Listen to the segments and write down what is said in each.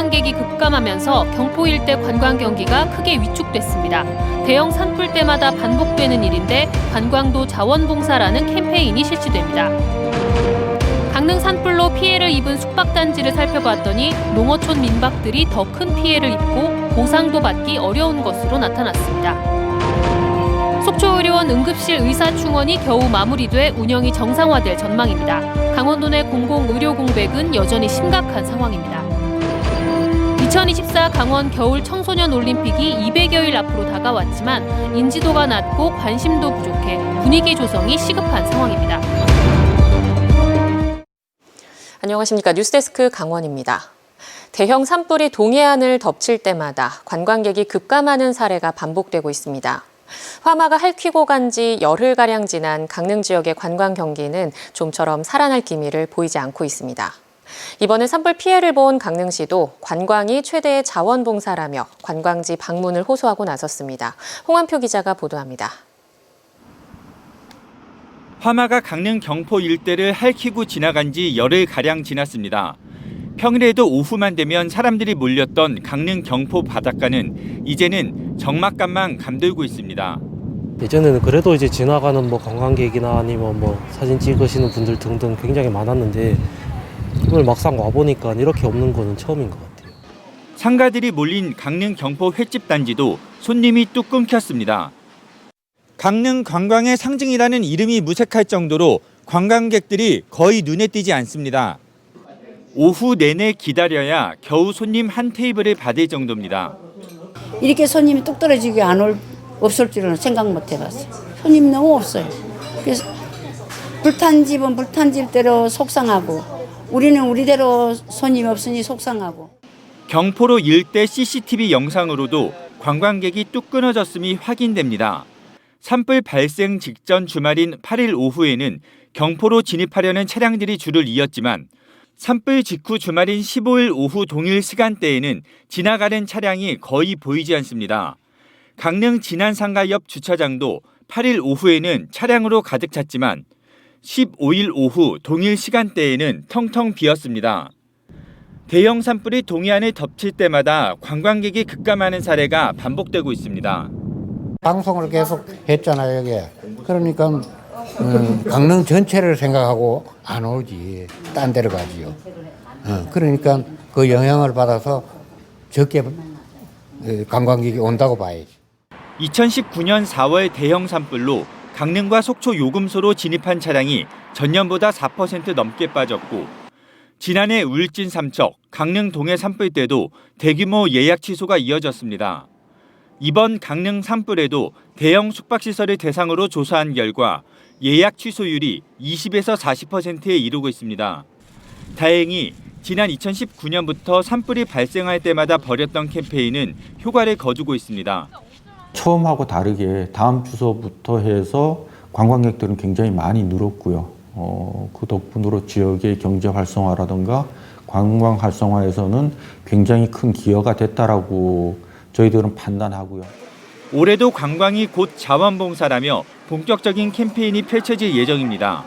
관광객이 급감하면서 경포 일대 관광 경기가 크게 위축됐습니다. 대형 산불 때마다 반복되는 일인데 관광도 자원봉사라는 캠페인이 실시됩니다. 강릉 산불로 피해를 입은 숙박단지를 살펴봤더니 농어촌 민박들이 더 큰 피해를 입고 보상도 받기 어려운 것으로 나타났습니다. 속초의료원 응급실 의사충원이 겨우 마무리돼 운영이 정상화될 전망입니다. 강원도 내 공공의료 공백은 여전히 심각한 상황입니다. 2024 강원 겨울 청소년 올림픽이 200여일 앞으로 다가왔지만 인지도가 낮고 관심도 부족해 분위기 조성이 시급한 상황입니다. 안녕하십니까. 뉴스데스크 강원입니다. 대형 산불이 동해안을 덮칠 때마다 관광객이 급감하는 사례가 반복되고 있습니다. 화마가 핥히고 간 지 열흘가량 지난 강릉 지역의 관광 경기는 좀처럼 살아날 기미를 보이지 않고 있습니다. 이번에 산불 피해를 본 강릉시도 관광이 최대의 자원봉사라며 관광지 방문을 호소하고 나섰습니다. 홍한표 기자가 보도합니다. 화마가 강릉 경포 일대를 핥히고 지나간 지 열흘가량 지났습니다. 평일에도 오후만 되면 사람들이 몰렸던 강릉 경포 바닷가는 이제는 적막감만 감돌고 있습니다. 예전에는 그래도 이제 지나가는 관광객이나 아니면 사진 찍으시는 분들 등등 굉장히 많았는데 오늘 막상 와보니까 이렇게 없는 거는 처음인 것 같아요. 상가들이 몰린 강릉 경포 횟집 단지도 손님이 뚝 끊겼습니다. 강릉 관광의 상징이라는 이름이 무색할 정도로 관광객들이 거의 눈에 띄지 않습니다. 오후 내내 기다려야 겨우 손님 한 테이블을 받을 정도입니다. 이렇게 손님이 뚝 떨어지게 없을 줄은 생각 못 해봤어요. 손님이 너무 없어요. 그래서 불탄 집은 불탄 집대로 속상하고 우리는 우리대로 손님이 없으니 속상하고. 경포로 일대 CCTV 영상으로도 관광객이 뚝 끊어졌음이 확인됩니다. 산불 발생 직전 주말인 8일 오후에는 경포로 진입하려는 차량들이 줄을 이었지만 산불 직후 주말인 15일 오후 동일 시간대에는 지나가는 차량이 거의 보이지 않습니다. 강릉 진안상가 옆 주차장도 8일 오후에는 차량으로 가득 찼지만 15일 오후 동일 시간대에는 텅텅 비었습니다. 대형 산불이 동해안을 덮칠 때마다 관광객이 급감하는 사례가 반복되고 있습니다. 방송을 계속 했잖아요, 여기. 그러니까 강릉 전체를 생각하고 안 오지. 딴 데로 가지요. 그러니까 그 영향을 받아서 적게 관광객이 온다고 봐야지. 2019년 4월 대형 산불로 강릉과 속초 요금소로 진입한 차량이 전년보다 4% 넘게 빠졌고 지난해 울진 삼척, 강릉 동해 산불 때도 대규모 예약 취소가 이어졌습니다. 이번 강릉 산불에도 대형 숙박시설을 대상으로 조사한 결과 예약 취소율이 20에서 40%에 이르고 있습니다. 다행히 지난 2019년부터 산불이 발생할 때마다 벌였던 캠페인은 효과를 거두고 있습니다. 처음하고 다르게 다음 주소부터 해서 관광객들은 굉장히 많이 늘었고요. 그 덕분으로 지역의 경제 활성화라든가 관광 활성화에서는 굉장히 큰 기여가 됐다라고 저희들은 판단하고요. 올해도 관광이 곧 자원봉사라며 본격적인 캠페인이 펼쳐질 예정입니다.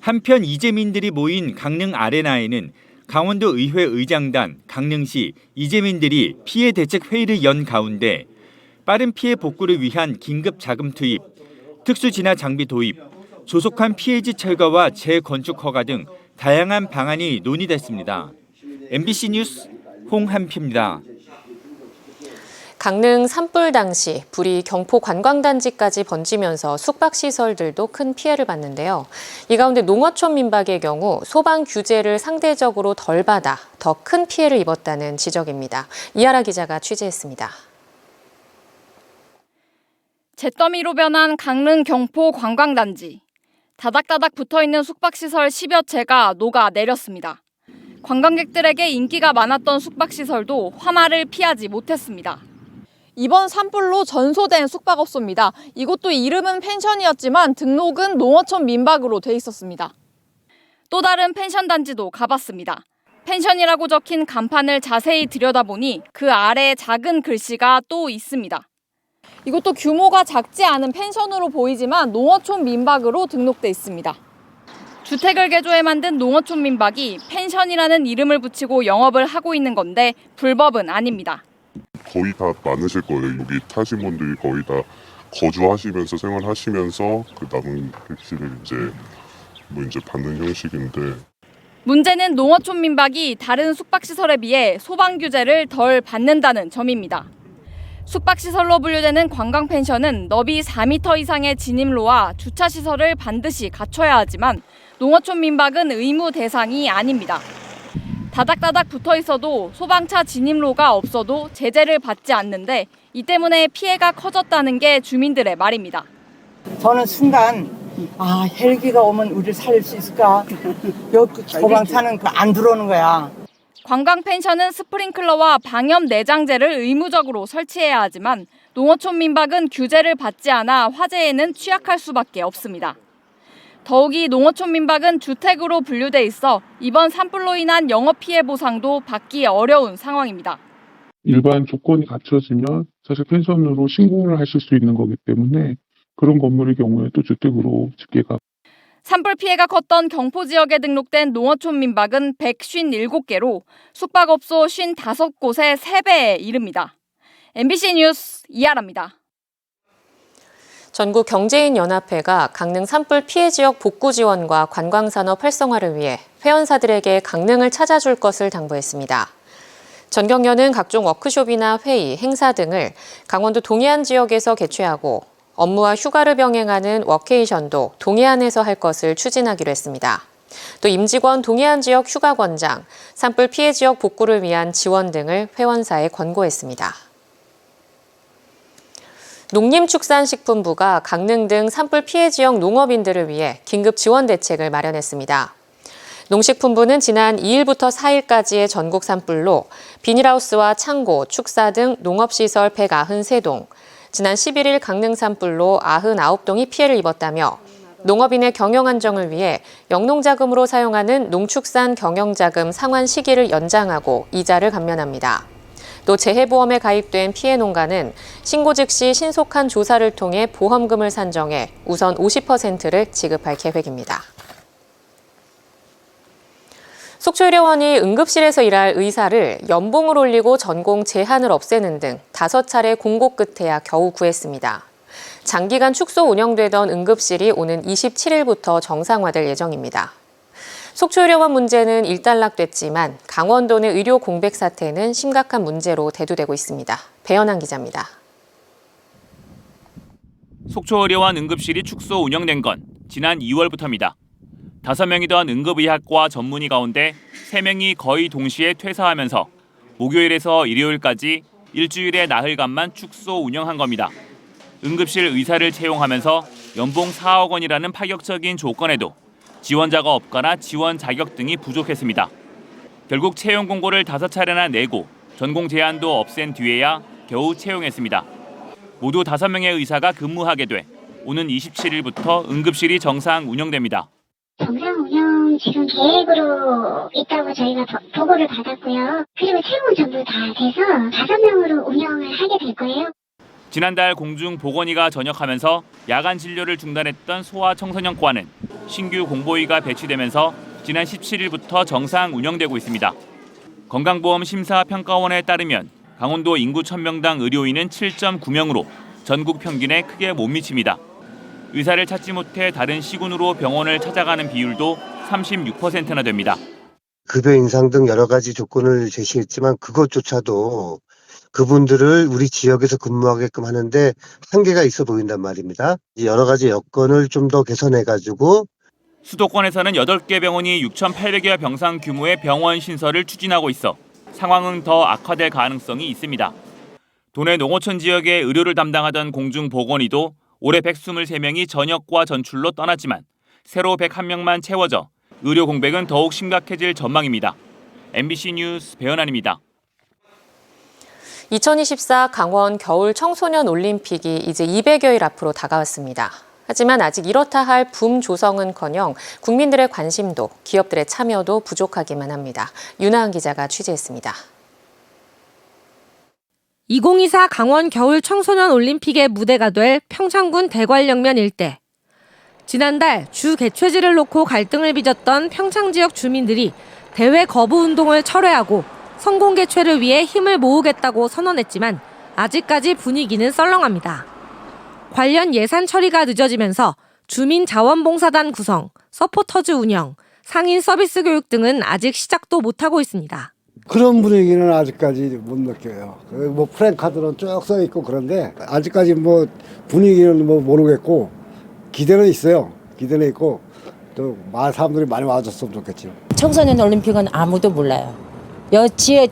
한편 이재민들이 모인 강릉 아레나에는 강원도 의회 의장단, 강릉시, 이재민들이 피해 대책 회의를 연 가운데 빠른 피해 복구를 위한 긴급 자금 투입, 특수 진화 장비 도입, 조속한 피해지 철거와 재건축 허가 등 다양한 방안이 논의됐습니다. MBC 뉴스 홍한표입니다. 강릉 산불 당시 불이 경포 관광단지까지 번지면서 숙박시설들도 큰 피해를 봤는데요. 이 가운데 농어촌 민박의 경우 소방 규제를 상대적으로 덜 받아 더 큰 피해를 입었다는 지적입니다. 이하라 기자가 취재했습니다. 잿더미로 변한 강릉 경포 관광단지. 다닥다닥 붙어있는 숙박시설 10여 채가 녹아내렸습니다. 관광객들에게 인기가 많았던 숙박시설도 화마를 피하지 못했습니다. 이번 산불로 전소된 숙박업소입니다. 이곳도 이름은 펜션이었지만 등록은 농어촌 민박으로 돼 있었습니다. 또 다른 펜션 단지도 가봤습니다. 펜션이라고 적힌 간판을 자세히 들여다보니 그 아래에 작은 글씨가 또 있습니다. 이것도 규모가 작지 않은 펜션으로 보이지만 농어촌 민박으로 등록돼 있습니다. 주택을 개조해 만든 농어촌 민박이 펜션이라는 이름을 붙이고 영업을 하고 있는 건데 불법은 아닙니다. 거의 다 많으실 거예요. 여기 타신 분들이 거의 다 거주하시면서 생활하시면서 그 남은 객실을 이제 받는 형식인데, 문제는 농어촌 민박이 다른 숙박시설에 비해 소방 규제를 덜 받는다는 점입니다. 숙박시설로 분류되는 관광펜션은 너비 4m 이상의 진입로와 주차시설을 반드시 갖춰야 하지만 농어촌 민박은 의무 대상이 아닙니다. 다닥다닥 붙어 있어도 소방차 진입로가 없어도 제재를 받지 않는데 이 때문에 피해가 커졌다는 게 주민들의 말입니다. 저는 순간 헬기가 오면 우리를 살릴 수 있을까? 여기 소방차는 안 들어오는 거야. 관광 펜션은 스프링클러와 방염 내장재를 의무적으로 설치해야 하지만 농어촌 민박은 규제를 받지 않아 화재에는 취약할 수밖에 없습니다. 더욱이 농어촌 민박은 주택으로 분류돼 있어 이번 산불로 인한 영업 피해 보상도 받기 어려운 상황입니다. 일반 조건이 갖춰지면 사실 펜션으로 신고를 하실 수 있는 거기 때문에 그런 건물의 경우에 또 주택으로 집계가. 산불 피해가 컸던 경포 지역에 등록된 농어촌 민박은 157개로 숙박업소 55곳의 3배에 이릅니다. MBC 뉴스 이하라입니다. 전국경제인연합회가 강릉 산불 피해 지역 복구 지원과 관광산업 활성화를 위해 회원사들에게 강릉을 찾아줄 것을 당부했습니다. 전경련은 각종 워크숍이나 회의, 행사 등을 강원도 동해안 지역에서 개최하고 업무와 휴가를 병행하는 워케이션도 동해안에서 할 것을 추진하기로 했습니다. 또 임직원 동해안 지역 휴가권장, 산불 피해 지역 복구를 위한 지원 등을 회원사에 권고했습니다. 농림축산식품부가 강릉 등 산불 피해 지역 농업인들을 위해 긴급 지원 대책을 마련했습니다. 농식품부는 지난 2일부터 4일까지의 전국 산불로 비닐하우스와 창고, 축사 등 농업시설 193동, 지난 11일 강릉 산불로 99동이 피해를 입었다며 농업인의 경영 안정을 위해 영농자금으로 사용하는 농축산 경영자금 상환 시기를 연장하고 이자를 감면합니다. 또 재해보험에 가입된 피해 농가는 신고 즉시 신속한 조사를 통해 보험금을 산정해 우선 50%를 지급할 계획입니다. 속초의료원이 응급실에서 일할 의사를 연봉을 올리고 전공 제한을 없애는 등 5차례 공고 끝에야 겨우 구했습니다. 장기간 축소 운영되던 응급실이 오는 27일부터 정상화될 예정입니다. 속초의료원 문제는 일단락됐지만 강원도 내 의료 공백 사태는 심각한 문제로 대두되고 있습니다. 배현한 기자입니다. 속초의료원 응급실이 축소 운영된 건 지난 2월부터입니다. 5명이던 응급의학과 전문의 가운데 3명이 거의 동시에 퇴사하면서 목요일에서 일요일까지 일주일에 나흘간만 축소 운영한 겁니다. 응급실 의사를 채용하면서 연봉 4억 원이라는 파격적인 조건에도 지원자가 없거나 지원 자격 등이 부족했습니다. 결국 채용 공고를 5차례나 내고 전공 제한도 없앤 뒤에야 겨우 채용했습니다. 모두 5명의 의사가 근무하게 돼 오는 27일부터 응급실이 정상 운영됩니다. 정상 운영 지금 계획으로 있다고 저희가 보고를 받았고요. 그리고 채용은 전부 다 돼서 5명으로 운영을 하게 될 거예요. 지난달 공중보건의가 전역하면서 야간 진료를 중단했던 소아청소년과는 신규 공보의가 배치되면서 지난 17일부터 정상 운영되고 있습니다. 건강보험심사평가원에 따르면 강원도 인구 1000명당 의료인은 7.9명으로 전국 평균에 크게 못 미칩니다. 의사를 찾지 못해 다른 시군으로 병원을 찾아가는 비율도 36%나 됩니다. 급여 인상 등 여러 가지 조건을 제시했지만 그것조차도 그분들을 우리 지역에서 근무하게끔 하는데 한계가 있어 보인단 말입니다. 여러 가지 여건을 좀 더 개선해가지고 수도권에서는 8개 병원이 6,800여 병상 규모의 병원 신설을 추진하고 있어 상황은 더 악화될 가능성이 있습니다. 도내 농어촌 지역의 의료를 담당하던 공중보건의도 올해 123명이 전역과 전출로 떠났지만 새로 101명만 채워져 의료 공백은 더욱 심각해질 전망입니다. MBC 뉴스 배현환입니다. 2024 강원 겨울 청소년 올림픽이 이제 200여일 앞으로 다가왔습니다. 하지만 아직 이렇다 할 붐 조성은커녕 국민들의 관심도 기업들의 참여도 부족하기만 합니다. 윤하은 기자가 취재했습니다. 2024 강원 겨울 청소년 올림픽의 무대가 될 평창군 대관령면 일대. 지난달 주 개최지를 놓고 갈등을 빚었던 평창 지역 주민들이 대회 거부 운동을 철회하고 성공 개최를 위해 힘을 모으겠다고 선언했지만 아직까지 분위기는 썰렁합니다. 관련 예산 처리가 늦어지면서 주민자원봉사단 구성, 서포터즈 운영, 상인 서비스 교육 등은 아직 시작도 못하고 있습니다. 그런 분위기는 아직까지 못 느껴요. 뭐 프랭카드는 쭉 써 있고 그런데 아직까지 뭐 분위기는 뭐 모르겠고 기대는 있어요. 기대는 있고 또 사람들이 많이 와줬으면 좋겠죠. 청소년 올림픽은 아무도 몰라요.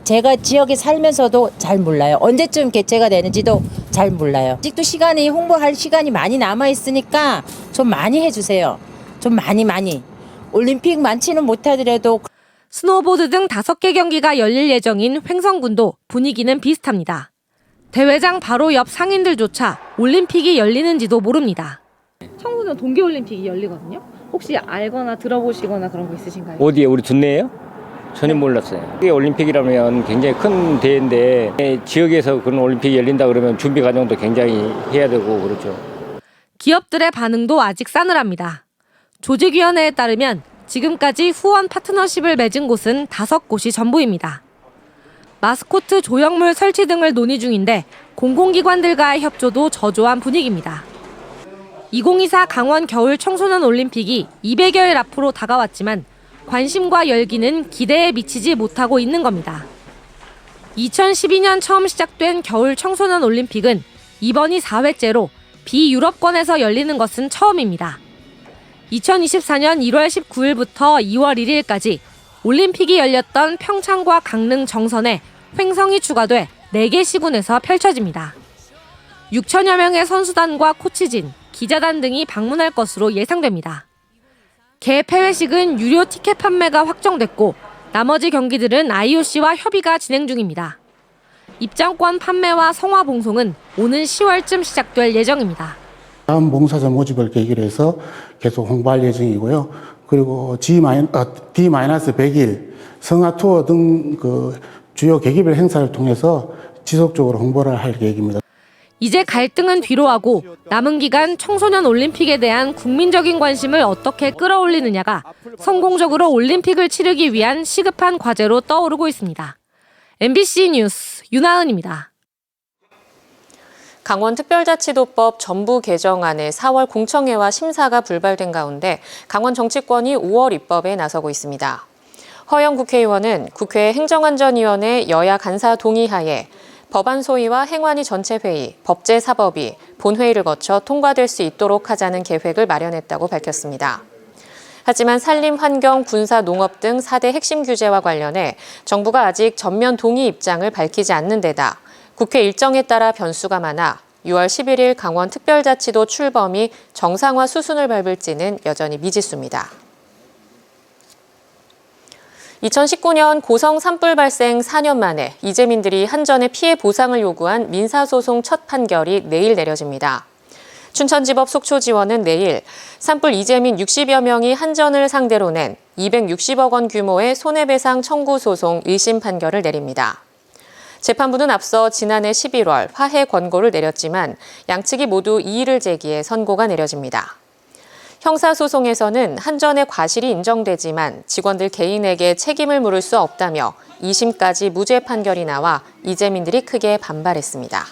제가 지역에 살면서도 잘 몰라요. 언제쯤 개최가 되는지도 잘 몰라요. 아직도 홍보할 시간이 많이 남아 있으니까 좀 많이 해주세요. 좀 많이. 올림픽 많지는 못하더라도 스노보드 등 5개 경기가 열릴 예정인 횡성군도 분위기는 비슷합니다. 대회장 바로 옆 상인들조차 올림픽이 열리는지도 모릅니다. 청소년 동계올림픽이 열리거든요. 혹시 알거나 들어보시거나 그런 거 있으신가요? 어디에? 우리 둔내예요? 전혀 몰랐어요. 이게 올림픽이라면 굉장히 큰 대회인데 지역에서 그런 올림픽이 열린다 그러면 준비 과정도 굉장히 해야 되고 그렇죠. 기업들의 반응도 아직 싸늘합니다. 조직위원회에 따르면 지금까지 후원 파트너십을 맺은 곳은 5곳이 전부입니다. 마스코트 조형물 설치 등을 논의 중인데 공공기관들과의 협조도 저조한 분위기입니다. 2024 강원 겨울 청소년 올림픽이 200여일 앞으로 다가왔지만 관심과 열기는 기대에 미치지 못하고 있는 겁니다. 2012년 처음 시작된 겨울 청소년 올림픽은 이번이 4회째로 비유럽권에서 열리는 것은 처음입니다. 2024년 1월 19일부터 2월 1일까지 올림픽이 열렸던 평창과 강릉 정선에 횡성이 추가돼 4개 시군에서 펼쳐집니다. 6천여 명의 선수단과 코치진, 기자단 등이 방문할 것으로 예상됩니다. 개 폐회식은 유료 티켓 판매가 확정됐고 나머지 경기들은 IOC와 협의가 진행 중입니다. 입장권 판매와 성화 봉송은 오는 10월쯤 시작될 예정입니다. 다음 봉사자 모집을 계기로 해서 계속 홍보할 예정이고요. 그리고 D-100일 성화 투어 등 그 주요 계기별 행사를 통해서 지속적으로 홍보를 할 계획입니다. 이제 갈등은 뒤로하고 남은 기간 청소년 올림픽에 대한 국민적인 관심을 어떻게 끌어올리느냐가 성공적으로 올림픽을 치르기 위한 시급한 과제로 떠오르고 있습니다. MBC 뉴스 윤하은입니다. 강원특별자치도법 전부 개정안의 4월 공청회와 심사가 불발된 가운데 강원 정치권이 5월 입법에 나서고 있습니다. 허영 국회의원은 국회 행정안전위원회 여야 간사 동의하에 법안 소위와 행안위 전체회의, 법제사법위, 본회의를 거쳐 통과될 수 있도록 하자는 계획을 마련했다고 밝혔습니다. 하지만 산림, 환경, 군사, 농업 등 4대 핵심 규제와 관련해 정부가 아직 전면 동의 입장을 밝히지 않는 데다 국회 일정에 따라 변수가 많아 6월 11일 강원 특별자치도 출범이 정상화 수순을 밟을지는 여전히 미지수입니다. 2019년 고성 산불 발생 4년 만에 이재민들이 한전의 피해 보상을 요구한 민사소송 첫 판결이 내일 내려집니다. 춘천지법 속초지원은 내일 산불 이재민 60여 명이 한전을 상대로 낸 260억 원 규모의 손해배상 청구 소송 1심 판결을 내립니다. 재판부는 앞서 지난해 11월 화해 권고를 내렸지만 양측이 모두 이의를 제기해 선고가 내려집니다. 형사소송에서는 한전의 과실이 인정되지만 직원들 개인에게 책임을 물을 수 없다며 2심까지 무죄 판결이 나와 이재민들이 크게 반발했습니다.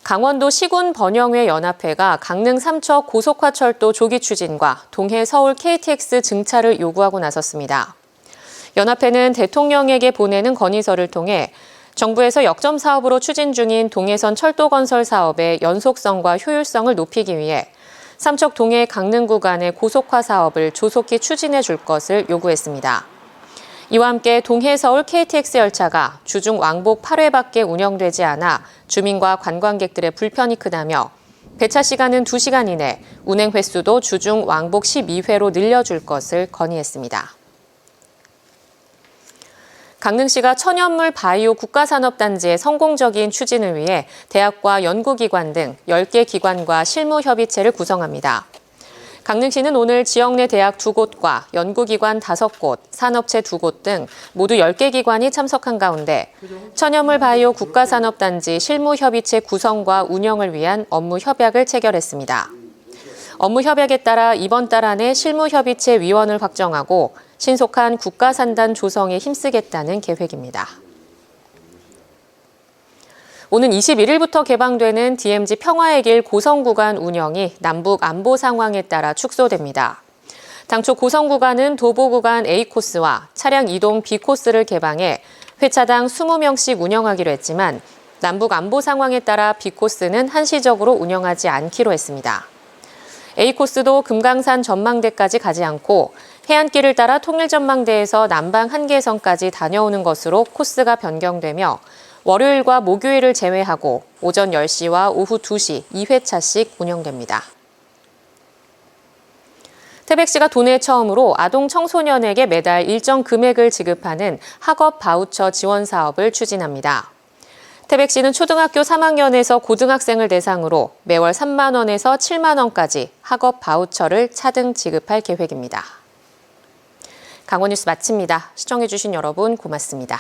강원도 시군번영회 연합회가 강릉 삼척 고속화철도 조기 추진과 동해 서울 KTX 증차를 요구하고 나섰습니다. 연합회는 대통령에게 보내는 건의서를 통해 정부에서 역점 사업으로 추진 중인 동해선 철도 건설 사업의 연속성과 효율성을 높이기 위해 삼척 동해 강릉 구간의 고속화 사업을 조속히 추진해 줄 것을 요구했습니다. 이와 함께 동해 서울 KTX 열차가 주중 왕복 8회밖에 운영되지 않아 주민과 관광객들의 불편이 크다며 배차 시간은 2시간 이내, 운행 횟수도 주중 왕복 12회로 늘려줄 것을 건의했습니다. 강릉시가 천연물 바이오 국가산업단지의 성공적인 추진을 위해 대학과 연구기관 등 10개 기관과 실무협의체를 구성합니다. 강릉시는 오늘 지역 내 대학 2곳과 연구기관 5곳, 산업체 2곳 등 모두 10개 기관이 참석한 가운데 천연물 바이오 국가산업단지 실무협의체 구성과 운영을 위한 업무 협약을 체결했습니다. 업무 협약에 따라 이번 달 안에 실무협의체 위원을 확정하고 신속한 국가산단 조성에 힘쓰겠다는 계획입니다. 오는 21일부터 개방되는 DMZ 평화의 길 고성구간 운영이 남북 안보 상황에 따라 축소됩니다. 당초 고성구간은 도보구간 A코스와 차량 이동 B코스를 개방해 회차당 20명씩 운영하기로 했지만 남북 안보 상황에 따라 B코스는 한시적으로 운영하지 않기로 했습니다. A코스도 금강산 전망대까지 가지 않고 해안길을 따라 통일전망대에서 남방 한계선까지 다녀오는 것으로 코스가 변경되며 월요일과 목요일을 제외하고 오전 10시와 오후 2시 2회차씩 운영됩니다. 태백시가 도내 처음으로 아동 청소년에게 매달 일정 금액을 지급하는 학업 바우처 지원 사업을 추진합니다. 태백시는 초등학교 3학년에서 고등학생을 대상으로 매월 3만 원에서 7만 원까지 학업 바우처를 차등 지급할 계획입니다. 강원뉴스 마칩니다. 시청해주신 여러분 고맙습니다.